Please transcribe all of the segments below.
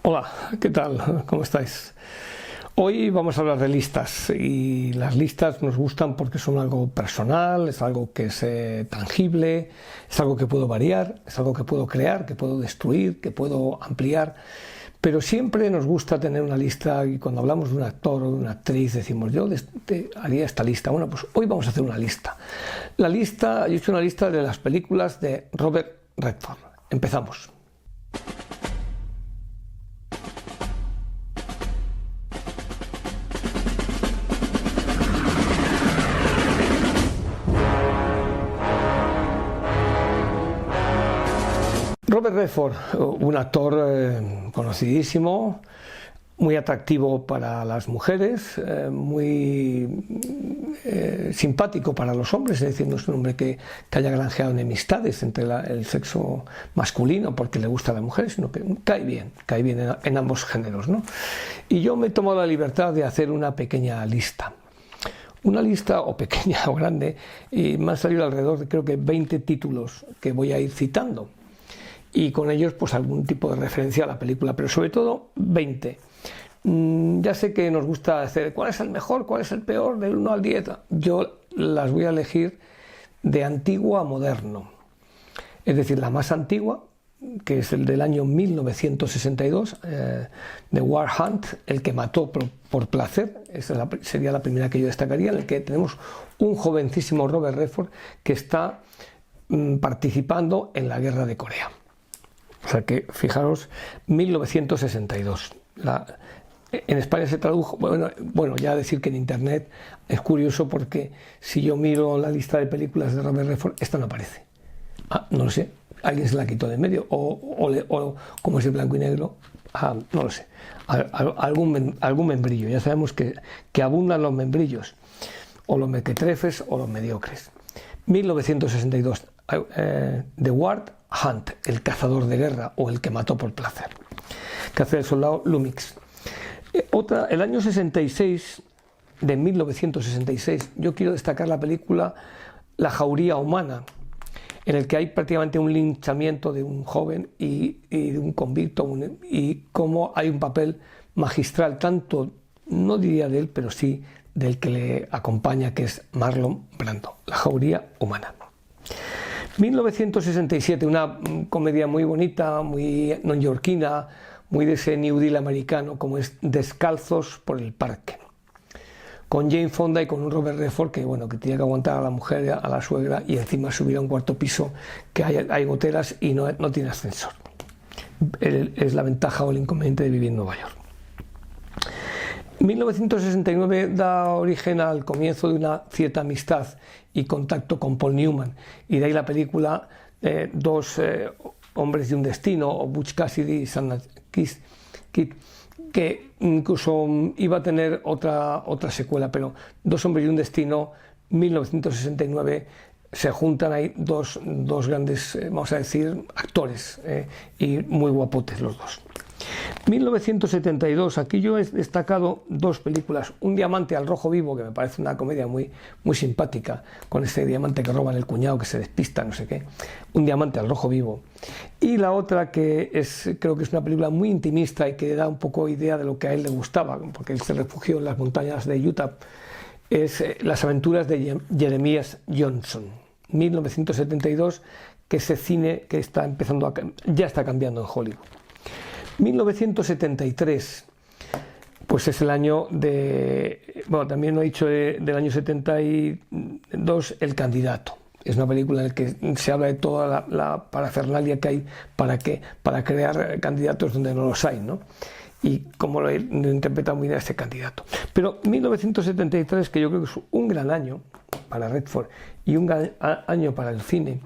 Hola, ¿qué tal? ¿Cómo estáis? Hoy vamos a hablar de listas y las listas nos gustan porque son algo personal, es algo que es tangible, es algo que puedo variar, es algo que puedo crear, que puedo destruir, que puedo ampliar, pero siempre nos gusta tener una lista y cuando hablamos de un actor o de una actriz decimos yo haría esta lista. Bueno, pues hoy vamos a hacer una lista. Yo he hecho una lista de las películas de Robert Redford. Empezamos. Robert Redford, un actor conocidísimo, muy atractivo para las mujeres, muy simpático para los hombres, es decir, no es un hombre que haya granjeado enemistades entre el sexo masculino porque le gusta a la mujer, sino que cae bien en ambos géneros, ¿no? Y yo me he tomado la libertad de hacer una pequeña lista. Una lista o pequeña o grande, y me han salido alrededor de creo que 20 títulos que voy a ir citando. Y con ellos pues algún tipo de referencia a la película, pero sobre todo 20. Ya sé que nos gusta hacer cuál es el mejor, cuál es el peor, del 1 al 10. Yo las voy a elegir de antiguo a moderno. Es decir, la más antigua, que es el del año 1962, de War Hunt, el que mató por placer. Esa sería la primera que yo destacaría, en el que tenemos un jovencísimo Robert Redford que está participando en la guerra de Corea. O sea que, fijaros, 1962. En España se tradujo, bueno, ya decir que en Internet es curioso porque si yo miro la lista de películas de Robert Redford, esta no aparece. No lo sé, alguien se la quitó de en medio, o como es el blanco y negro, no lo sé, algún membrillo. Ya sabemos que abundan los membrillos, o los mequetrefes o los mediocres. 1962, The War Hunt, el cazador de guerra o el que mató por placer, que hace el soldado Lumix. El año 66, de 1966, yo quiero destacar la película La jauría humana, en el que hay prácticamente un linchamiento de un joven y de un convicto, y cómo hay un papel magistral, tanto, no diría de él, pero sí del que le acompaña, que es Marlon Brando. La jauría humana. 1967, una comedia muy bonita, muy neoyorquina, muy de ese New Deal americano, como es Descalzos por el parque, con Jane Fonda y con un Robert Redford que tenía que aguantar a la mujer, a la suegra, y encima subir a un cuarto piso que hay goteras y no tiene ascensor. Es la ventaja o el inconveniente de vivir en Nueva York. 1969 da origen al comienzo de una cierta amistad y contacto con Paul Newman, y de ahí la película Dos hombres de un destino, o Butch Cassidy y Sandra Kid, que incluso iba a tener otra secuela, pero Dos hombres de un destino, 1969, se juntan ahí dos grandes, vamos a decir, actores, y muy guapotes los dos. 1972, aquí yo he destacado dos películas: Un diamante al rojo vivo, que me parece una comedia muy simpática, con ese diamante que roban el cuñado, que se despista, no sé qué. Un diamante al rojo vivo. Y la otra, que creo que es una película muy intimista y que da un poco idea de lo que a él le gustaba, porque él se refugió en las montañas de Utah, es Las aventuras de Jeremiah Johnson, 1972, que ese cine que ya está cambiando en Hollywood. 1973, pues es el año también lo he dicho, del año 72, El candidato. Es una película en la que se habla de toda la parafernalia que hay para crear candidatos donde no los hay, ¿no? Y cómo lo interpreta muy bien este candidato. Pero 1973, que yo creo que es un gran año para Redford y un gran año para el cine,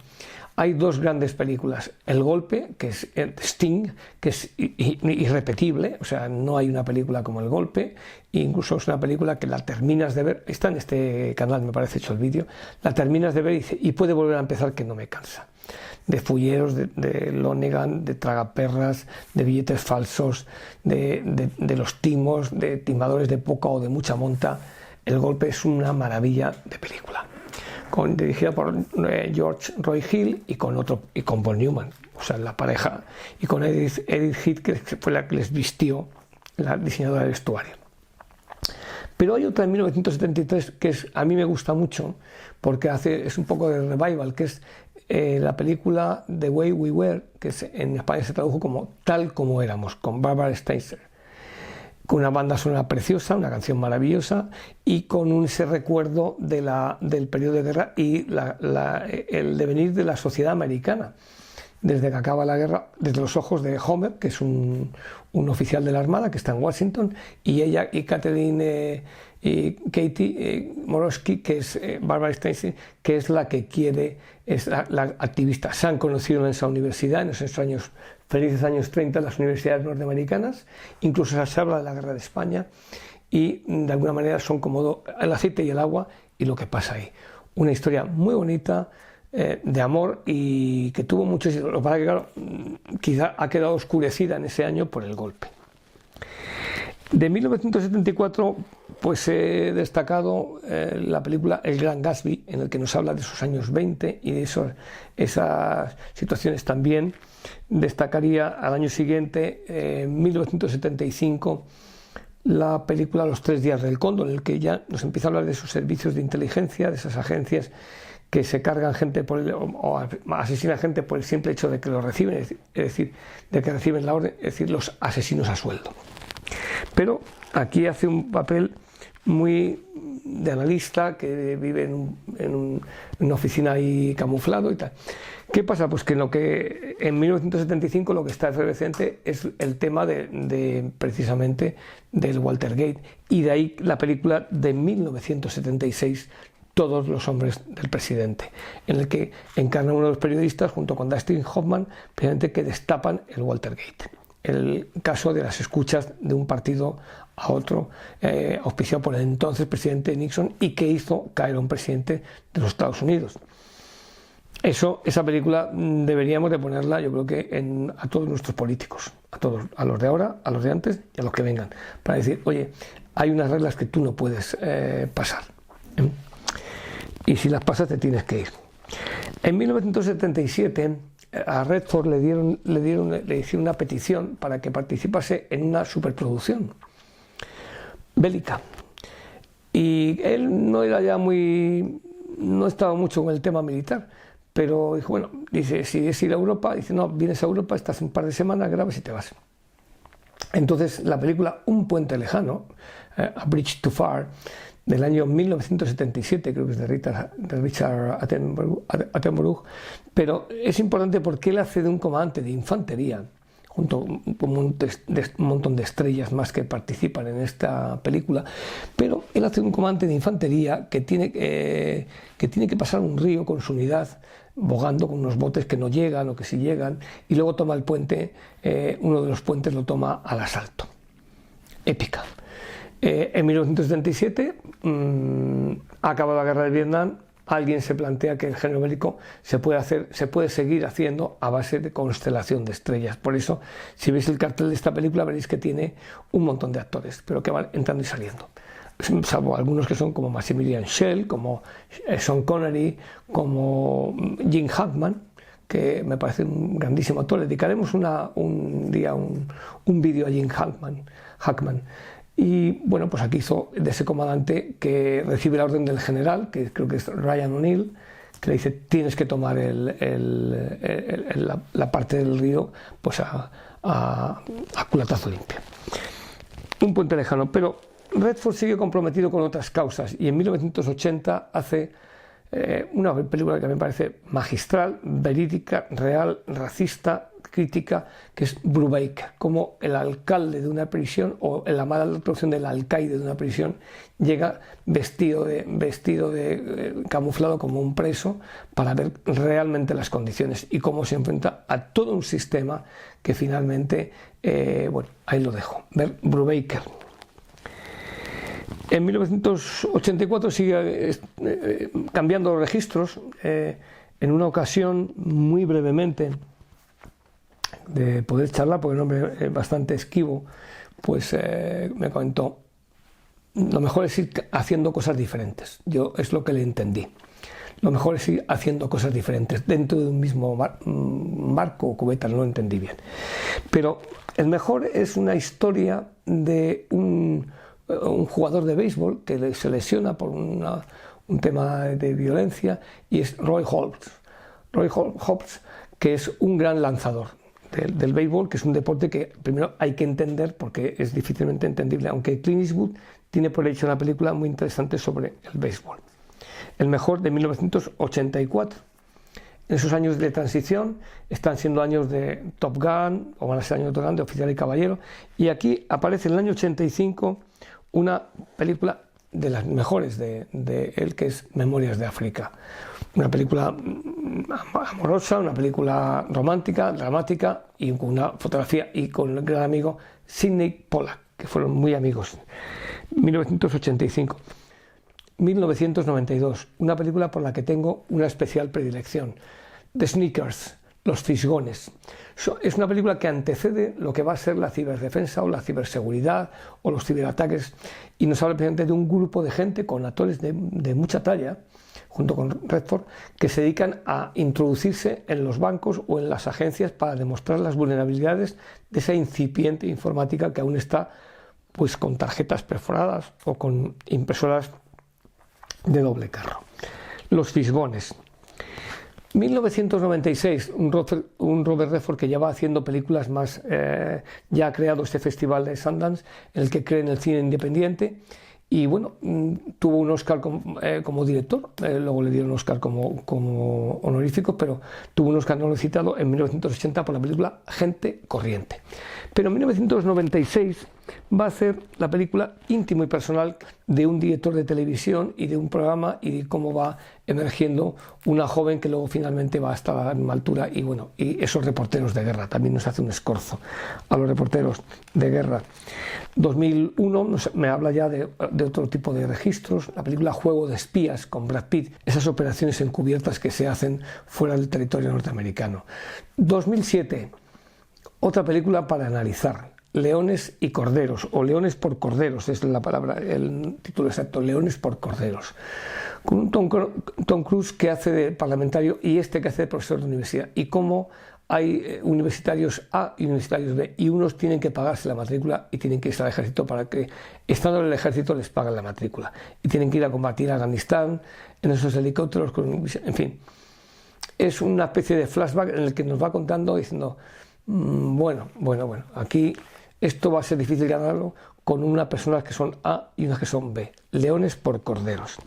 hay dos grandes películas: El golpe, que es Sting, que es irrepetible, o sea, no hay una película como El golpe, e incluso es una película que la terminas de ver, está en este canal, me parece, hecho el vídeo, la terminas de ver y puede volver a empezar, que no me cansa. De fulleros, de Lonegan, de tragaperras, de billetes falsos, de los timos, de timadores de poca o de mucha monta. El golpe es una maravilla de película. dirigida por George Roy Hill y con Paul Newman, o sea, la pareja, y con Edith Heath, que fue la que les vistió, la diseñadora del vestuario. Pero hay otra en 1973 que a mí me gusta mucho, porque es un poco de revival, que es la película The Way We Were, que en España se tradujo como Tal como éramos, con Barbra Streisand, con una banda sonora preciosa, una canción maravillosa, y con ese recuerdo del periodo de guerra y el devenir de la sociedad americana, desde que acaba la guerra, desde los ojos de Homer, que es un oficial de la Armada que está en Washington, y ella y Catherine y Katie Morosky, que es Barbra Streisand, que es la que quiere, es la activista. Se han conocido en esa universidad, en esos felices años 30, en las universidades norteamericanas, incluso se habla de la guerra de España, y de alguna manera son como el aceite y el agua y lo que pasa ahí. Una historia muy bonita, de amor, y que tuvo mucho éxito. Lo que pasa es que, claro, quizá ha quedado oscurecida en ese año por el golpe. De 1974 pues he destacado la película El Gran Gatsby, en el que nos habla de esos años 20 y de esas situaciones. También destacaría al año siguiente, en 1975, la película Los 3 días del cóndor, en el que ya nos empieza a hablar de esos servicios de inteligencia, de esas agencias que se cargan gente o asesinan gente por el simple hecho de que lo reciben, es decir, de que reciben la orden, es decir, los asesinos a sueldo. Pero aquí hace un papel muy de analista que vive en una oficina ahí camuflado y tal. ¿Qué pasa? Pues que en 1975 lo que está efervescente es el tema precisamente del Watergate, y de ahí la película de 1976, Todos los hombres del presidente, en el que encarna uno de los periodistas junto con Dustin Hoffman, precisamente, que destapan el Watergate, el caso de las escuchas de un partido a otro, auspiciado por el entonces presidente Nixon, y que hizo caer a un presidente de los Estados Unidos. Esa película deberíamos de ponerla, yo creo que a todos nuestros políticos, a los de ahora, a los de antes y a los que vengan, para decir, oye, hay unas reglas que tú no puedes pasar, y si las pasas te tienes que ir. En 1977 a Redford le hicieron una petición para que participase en una superproducción bélica, y él no estaba mucho con el tema militar, pero dijo, bueno, dice, si es ir a Europa, dice, no, vienes a Europa, estás un par de semanas, grabas y te vas. Entonces la película Un puente lejano, A Bridge Too Far, del año 1977, creo que es de Richard Attenborough, pero es importante porque él hace de un comandante de infantería, junto con un montón de estrellas más que participan en esta película, pero él hace un comandante de infantería que tiene que pasar un río con su unidad, bogando con unos botes que no llegan o que sí llegan, y luego toma el puente, uno de los puentes lo toma al asalto. Épica. En 1977 acaba la guerra de Vietnam. Alguien se plantea que el género bélico se puede seguir haciendo a base de constelación de estrellas. Por eso, si veis el cartel de esta película, veréis que tiene un montón de actores, pero que van entrando y saliendo. Salvo algunos que son como Maximilian Schell, como Sean Connery, como Gene Hackman, que me parece un grandísimo actor. Le dedicaremos un día un vídeo a Gene Hackman. Y bueno, pues aquí hizo de ese comandante que recibe la orden del general, que creo que es Ryan O'Neill, que le dice, tienes que tomar la parte del río pues a culatazo limpio. Un puente lejano. Pero Redford sigue comprometido con otras causas, y en 1980 hace una película que me parece magistral, verídica, real, racista, crítica, que es Brubaker, como el alcalde de una prisión, o en la mala traducción del alcaide de una prisión, llega vestido de camuflado como un preso, para ver realmente las condiciones y cómo se enfrenta a todo un sistema que finalmente, bueno, ahí lo dejo, ver Brubaker. En 1984 sigue cambiando los registros. En una ocasión, muy brevemente, de poder charlar, porque el hombre es bastante esquivo, pues me comentó, lo mejor es ir haciendo cosas diferentes. Yo es lo que le entendí. Lo mejor es ir haciendo cosas diferentes dentro de un mismo marco o cubeta, no lo entendí bien. Pero el mejor es una historia de un jugador de béisbol que se lesiona por un tema de violencia, y es Roy Hobbs. Roy Hobbs, que es un gran lanzador del béisbol, que es un deporte que primero hay que entender porque es difícilmente entendible, aunque Clint Eastwood tiene por hecho una película muy interesante sobre el béisbol. El mejor, de 1984. En esos años de transición están siendo años de Top Gun, o van a ser años de Top Gun, de Oficial y Caballero, y aquí aparece en el año 85 una película de las mejores de él, que es Memorias de África. Una película amorosa, una película romántica, dramática, y con una fotografía, y con el gran amigo Sidney Pollack, que fueron muy amigos. 1985. 1992, una película por la que tengo una especial predilección, The Sneakers, Los Fisgones. Es una película que antecede lo que va a ser la ciberdefensa o la ciberseguridad o los ciberataques, y nos habla precisamente de un grupo de gente con actores de mucha talla, junto con Redford, que se dedican a introducirse en los bancos o en las agencias para demostrar las vulnerabilidades de esa incipiente informática que aún está, pues, con tarjetas perforadas o con impresoras de doble carro. Los Fisgones. 1996, un Robert Redford que ya va haciendo películas más, ya ha creado este festival de Sundance, en el que cree en el cine independiente, y bueno, tuvo un Oscar como director, luego le dieron un Oscar como honorífico, pero tuvo un Oscar no citado en 1980 por la película Gente Corriente. Pero en 1996 va a ser la película íntimo y personal de un director de televisión y de un programa, y de cómo va emergiendo una joven que luego finalmente va hasta la misma altura, y bueno, y esos reporteros de guerra, también nos hace un escorzo a los reporteros de guerra. 2001 me habla ya de otro tipo de registros, la película Juego de Espías con Brad Pitt, esas operaciones encubiertas que se hacen fuera del territorio norteamericano. 2007, otra película para analizar, Leones y Corderos, o Leones por Corderos, es la palabra, el título exacto, Leones por Corderos, con un Tom Cruise que hace de parlamentario y que hace de profesor de universidad, y cómo hay universitarios A y universitarios B, y unos tienen que pagarse la matrícula y tienen que irse al ejército para que, estando en el ejército, les paguen la matrícula, y tienen que ir a combatir a Afganistán en esos helicópteros, en fin. Es una especie de flashback en el que nos va contando, diciendo, bueno, aquí esto va a ser difícil ganarlo con unas personas que son A y unas que son B, Leones por Corderos.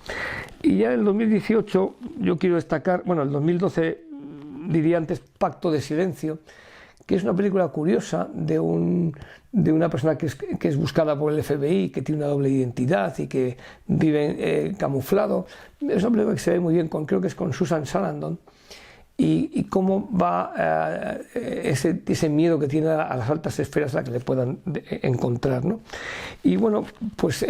Y ya en el 2018 yo quiero destacar, bueno, el 2012 diría antes, Pacto de Silencio, que es una película curiosa de una persona que es buscada por el FBI, que tiene una doble identidad y que vive camuflado. Es una película que se ve muy bien, creo que es con Susan Sarandon, y cómo va ese miedo que tiene a las altas esferas a las que le puedan encontrar, ¿no? Y bueno, pues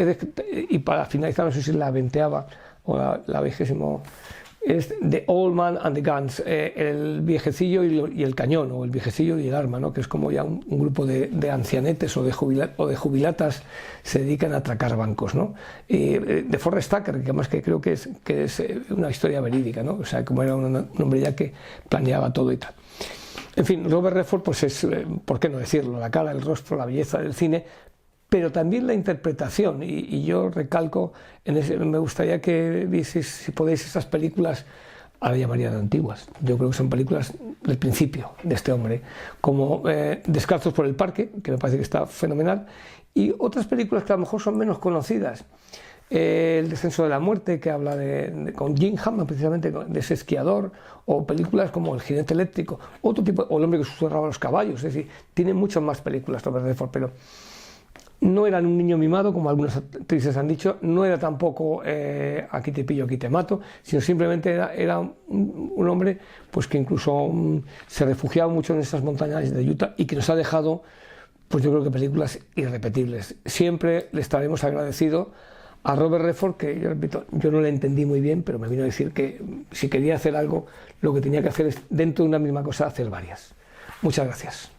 y para finalizar, no sé si la 20ª o la 20ª, es The Old Man and the Guns, el viejecillo y el cañón, o el viejecillo y el arma, ¿no? Que es como ya un grupo de ancianetes o de jubilatas se dedican a atracar bancos, ¿no? De Forrest Tucker, que además que creo que es una historia verídica, ¿no? O sea, como era un hombre ya que planeaba todo y tal. En fin, Robert Redford, pues es, ¿por qué no decirlo? La cara, el rostro, la belleza del cine, pero también la interpretación, y yo recalco, me gustaría que vieseis, si podéis, esas películas, ahora llamarían antiguas, yo creo que son películas del principio de este hombre, como Descalzos por el Parque, que me parece que está fenomenal, y otras películas que a lo mejor son menos conocidas, El Descenso de la Muerte, que habla con Jim Hammond, precisamente, de ese esquiador, o películas como El Jinete Eléctrico, otro tipo, o El Hombre que susurraba a los caballos, es decir, tiene muchas más películas Robert Redford, pero no era un niño mimado, como algunas actrices han dicho, no era tampoco aquí te pillo, aquí te mato, sino simplemente era un hombre, pues, que incluso se refugiaba mucho en esas montañas de Utah, y que nos ha dejado, pues yo creo que películas irrepetibles. Siempre le estaremos agradecidos a Robert Redford, que yo repito, yo no le entendí muy bien, pero me vino a decir que si quería hacer algo, lo que tenía que hacer es, dentro de una misma cosa, hacer varias. Muchas gracias.